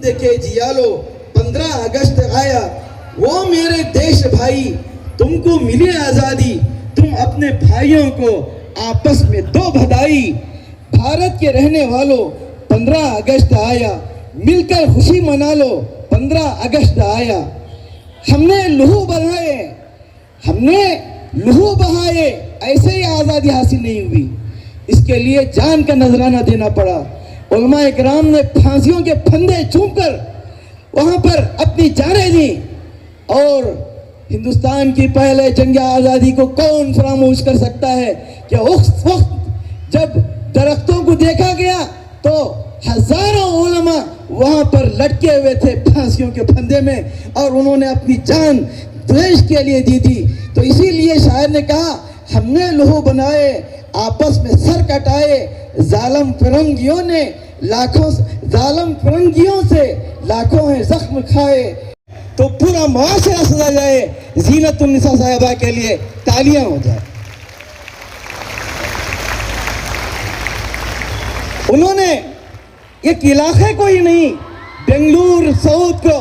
देखे जिया लो 15 अगस्त आया, वो मेरे देश भाई, तुमको मिली आजादी, तुम अपने भाइयों को आपस में दो बधाई। भारत के रहने वालों 15 अगस्त आया, मिलकर खुशी मना लो 15 अगस्त आया। हमने लहू बहाए, ऐसे ही आजादी हासिल नहीं हुई, इसके लिए जान का नजराना देना पड़ा। उलमा इकराम ने फांसियों के फंदे चूमकर वहां पर अपनी जानें दी, और हिंदुस्तान की पहले जंग आजादी को कौन फरामोश कर सकता है कि उस वक्त जब दरख्तों को देखा गया तो हजारों उलमा वहां पर लटके हुए थे फांसियों के फंदे में, और उन्होंने अपनी जान देश के लिए दी थी। तो इसीलिए शायर ने कहा, हमने लहू बनाए, आपस में सर कटाए, जालिम फिरंगियों से लाखों हैं जख्म खाए। तो पूरा मुआशरा सजा जाए, ज़ीनतुन्निसा साहिबा के लिए तालियां हो जाए। उन्होंने एक इलाके को ही नहीं, बेंगलुरु साउथ को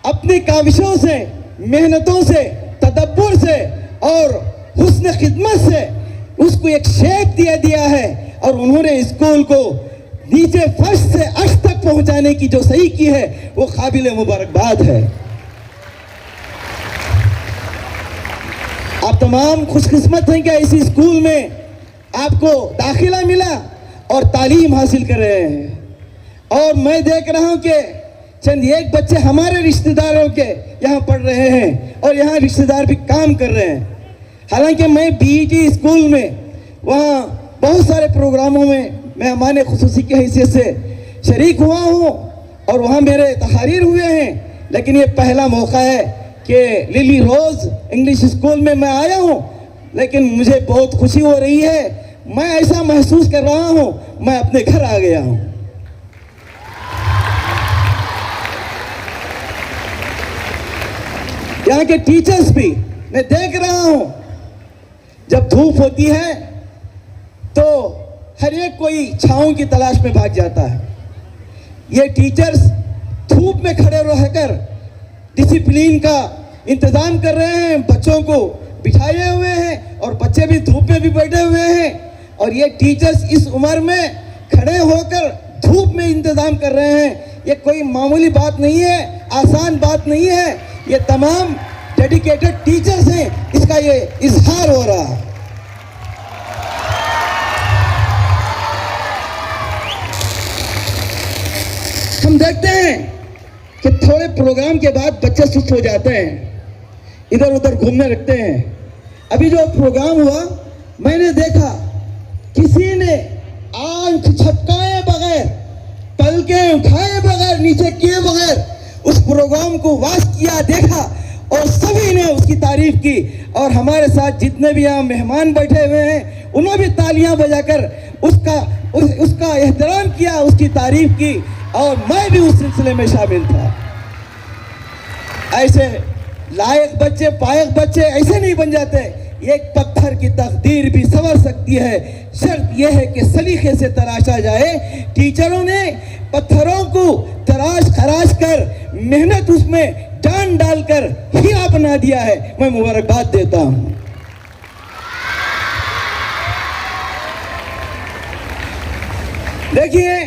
अपनी काविशों से, मेहनतों से, तदब्बुर से और हुस्न खिदमत से उसको एक शेप दिया है, और उन्होंने स्कूल को नीचे फर्श से अर्श तक पहुंचाने की जो सही की है वो काबिल मुबारकबाद है। आप तमाम खुशकिस्मत हैं कि इसी स्कूल में आपको दाखिला मिला और तालीम हासिल कर रहे हैं। और मैं देख रहा हूं कि चंद एक बच्चे हमारे रिश्तेदारों के यहाँ पढ़ रहे हैं और यहाँ रिश्तेदार भी काम कर रहे हैं। हालांकि मैं बीईटी स्कूल में वहाँ बहुत सारे प्रोग्रामों में मेहमान खुसूसी की हैसियत से शरीक हुआ हूँ और वहाँ मेरे तहारीर हुए हैं, लेकिन ये पहला मौका है कि लिली रोज़ इंग्लिश स्कूल में मैं आया हूँ। लेकिन मुझे बहुत खुशी हो रही है, मैं ऐसा महसूस कर रहा हूँ मैं अपने घर आ गया हूँ। यहाँ के टीचर्स भी मैं देख रहा हूँ, जब धूप होती है तो हर एक कोई छांव की तलाश में भाग जाता है। ये टीचर्स धूप में खड़े रहकर डिसिप्लिन का इंतजाम कर रहे हैं, बच्चों को बिठाए हुए हैं और बच्चे भी धूप में भी बैठे हुए हैं। और ये टीचर्स इस उम्र में खड़े होकर धूप में इंतजाम कर रहे हैं। ये कोई मामूली बात नहीं है, आसान बात नहीं है। ये तमाम डेडिकेटेड टीचर्स हैं, इसका ये इजहार हो रहा है। हम देखते हैं कि थोड़े प्रोग्राम के बाद बच्चे सुस्त हो जाते हैं, इधर उधर घूमने लगते हैं। अभी जो प्रोग्राम हुआ मैंने देखा, किसी ने आंख झपकाए बगैर, पलकें उठाए बगैर, नीचे किए बगैर उस प्रोग्राम को वॉच किया, देखा और सभी ने उसकी तारीफ की। और हमारे साथ जितने भी यहाँ मेहमान बैठे हुए हैं उन्होंने भी तालियां बजाकर उसका एहतराम किया, उसकी तारीफ की, और मैं भी उस सिलसिले में शामिल था। ऐसे लायक बच्चे, पायक बच्चे ऐसे नहीं बन जाते। एक पत्थर की तकदीर भी संवर सकती है, शर्त यह है कि सलीके से तराशा जाए। टीचरों ने पत्थरों को तराश खराश कर मेहनत उसमें जान डालकर हीरा बना दिया है। मैं मुबारकबाद देता हूं। देखिए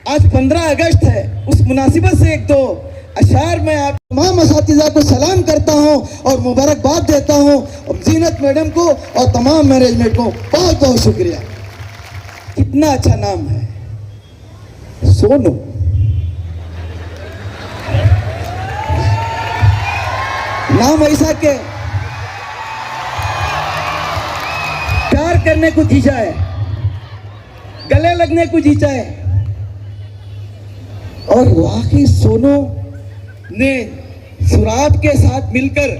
आज 15 अगस्त है, उस मुनासिबत से एक दो अशार में आप तमाम असातिज़ा को सलाम करता हूं और मुबारकबाद देता हूं। और जीनत मैडम को और तमाम मैनेजमेंट को बहुत बहुत शुक्रिया। कितना अच्छा नाम है, सोनू। नाम ऐसा के प्यार करने को जी जाए, गले लगने को जी जाए। और वाकई सोनू ने सुराब के साथ मिलकर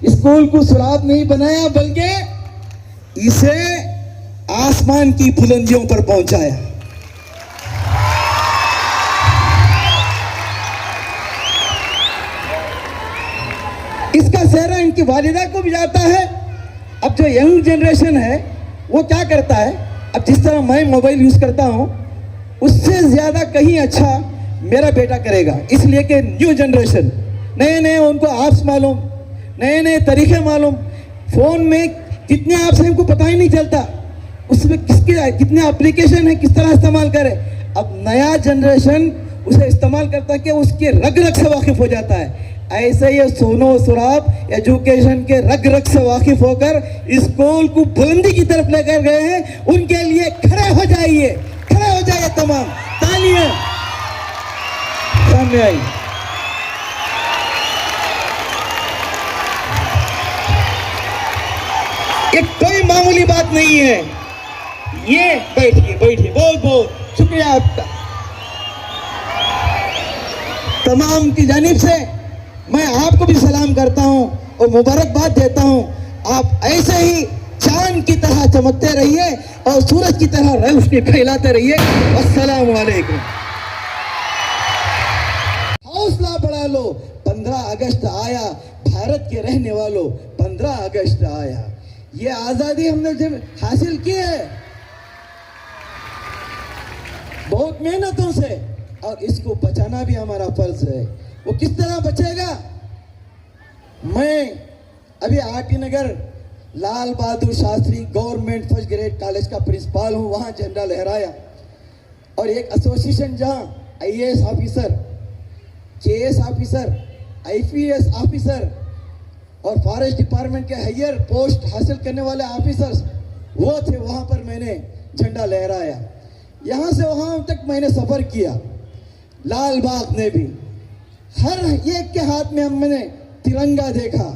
स्कूल को सुराब नहीं बनाया, बल्कि इसे आसमान की बुलंदियों पर पहुंचाया। इसका सेहरा इनकी वालिदा को भी जाता है। अब जो यंग जनरेशन है वो क्या करता है, अब जिस तरह मैं मोबाइल यूज करता हूं उससे ज्यादा कहीं अच्छा मेरा बेटा करेगा, इसलिए कि न्यू जनरेशन, नए नए उनको ऐप्स मालूम, नए नए तरीके मालूम, फ़ोन में कितने ऐप्स हैं उनको पता ही नहीं चलता, उसमें किसके कितने एप्लीकेशन है, किस तरह इस्तेमाल करे। अब नया जनरेशन उसे इस्तेमाल करता है कि उसके रग रग से वाकिफ हो जाता है। ऐसे ये सोनो सुराब एजुकेशन के रग रग से वाकिफ होकर स्कूल को बुलंदी की तरफ लेकर गए हैं। उनके लिए खड़े हो जाइए, खड़े हो जाइए, तमाम तालियां सामने आई। ये कोई मामूली बात नहीं है। ये बैठिए बैठिए, बहुत बहुत शुक्रिया आपका। तमाम की जानिब से मैं आपको भी सलाम करता हूं और मुबारकबाद देता हूं। आप ऐसे ही चांद की तरह चमकते रहिए और सूरज की तरह रोशनी फैलाते रहिए। अस्सलाम वालेकुम। हौसला बढ़ा लो, 15 अगस्त आया, भारत के रहने वालों 15 अगस्त आया। ये आजादी हमने जब हासिल की है बहुत मेहनतों से, और इसको बचाना भी हमारा फर्ज है। वो किस तरह बचेगा? मैं अभी RT Nagar Lal Bahadur Shastri government first grade college का प्रिंसिपल हूँ, वहाँ झंडा लहराया, और एक एसोसिएशन जहाँ IAS officer, KS officer, IPS officer और फॉरेस्ट डिपार्टमेंट के हायर पोस्ट हासिल करने वाले ऑफिसर्स वो थे, वहाँ पर मैंने झंडा लहराया। यहाँ से वहाँ तक मैंने सफ़र किया। लाल बाग ने भी हर एक के हाथ में हमने तिरंगा देखा,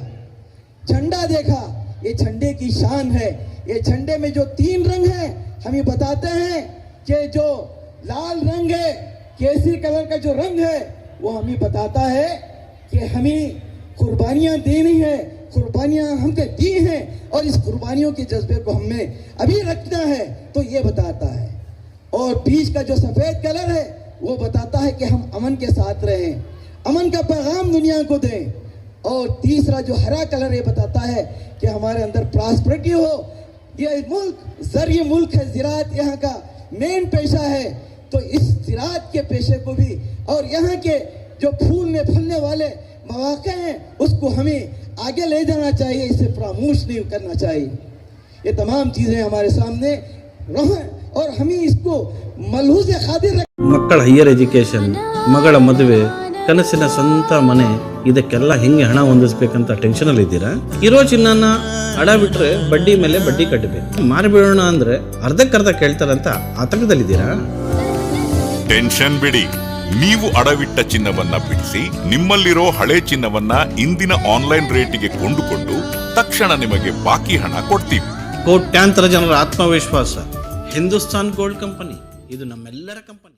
झंडा देखा। ये झंडे की शान है। ये झंडे में जो 3 रंग हैं हमें बताते हैं कि जो लाल रंग है, केसरी कलर का जो रंग है, वो हमें बताता है कि हमें कुर्बानियां देनी है, कुर्बानियां हमने दी हैं और इस कुर्बानियों के जज्बे को हमें अभी रखना है, तो ये बताता है। और बीच का जो सफ़ेद कलर है वो बताता है कि हम अमन के साथ रहें, अमन का पैगाम दुनिया को दें। और तीसरा जो हरा कलर ये बताता है कि हमारे अंदर प्रॉस्पेरिटी हो। ये मुल्क ज़रिए मुल्क है, ज़राअत यहाँ का मेन पेशा है, तो इस ज़राअत के पेशे को भी और यहाँ के जो फूलने फलने वाले मौके हैं उसको हमें आगे ले जाना चाहिए, इसे फरामोश नहीं करना चाहिए। ये तमाम चीज़ें हमारे सामने रहें और हमें इसको मलहूज़ खातिर ಮಕ್ಕಳ ಹೈಯರ್ ಎಜುಕೇಷನ್, ಮಗಳ ಮದುವೆ, ಕನಸಿನ ಸ್ವಂತ ಮನೆ, ಇದಕ್ಕೆಲ್ಲ ಹೆಂಗೆ ಹಣ ಹೊಂದಿಸ್ಬೇಕಂತ ಟೆನ್ಷನಲ್ಲಿ ಇದ್ದೀರಾ? ಇರೋ ಚಿನ್ನನ ಅಡ ಬಿಟ್ರೆ ಬಡ್ಡಿ ಮೇಲೆ ಬಡ್ಡಿ ಕಟ್ಟಬೇಕು, ಮಾರಿಬಿಡೋಣ ಅಂದ್ರೆ ಅರ್ಧಕ್ಕರ್ಧ ಕೇಳ್ತಾರಂತ ಆತಂಕದಲ್ಲಿದ್ದೀರಾ? ಟೆನ್ಷನ್ ಬಿಡಿ, ನೀವು ಅಡವಿಟ್ಟ ಚಿನ್ನವನ್ನ ಬಿಡಿಸಿ ನಿಮ್ಮಲ್ಲಿರೋ ಹಳೆ ಚಿನ್ನವನ್ನ ಇಂದಿನ ಆನ್ಲೈನ್ ರೇಟಿಗೆ ಕೊಂಡುಕೊಂಡು ತಕ್ಷಣ ನಿಮಗೆ ಬಾಕಿ ಹಣ ಕೊಡ್ತೀವಿ. ಕೋಟ್ಯಾಂತರ ಜನರ ಆತ್ಮವಿಶ್ವಾಸ ಹಿಂದೂಸ್ತಾನ್ ಗೋಲ್ಡ್ ಕಂಪನಿ, ಇದು ನಮ್ಮೆಲ್ಲರ ಕಂಪನಿ.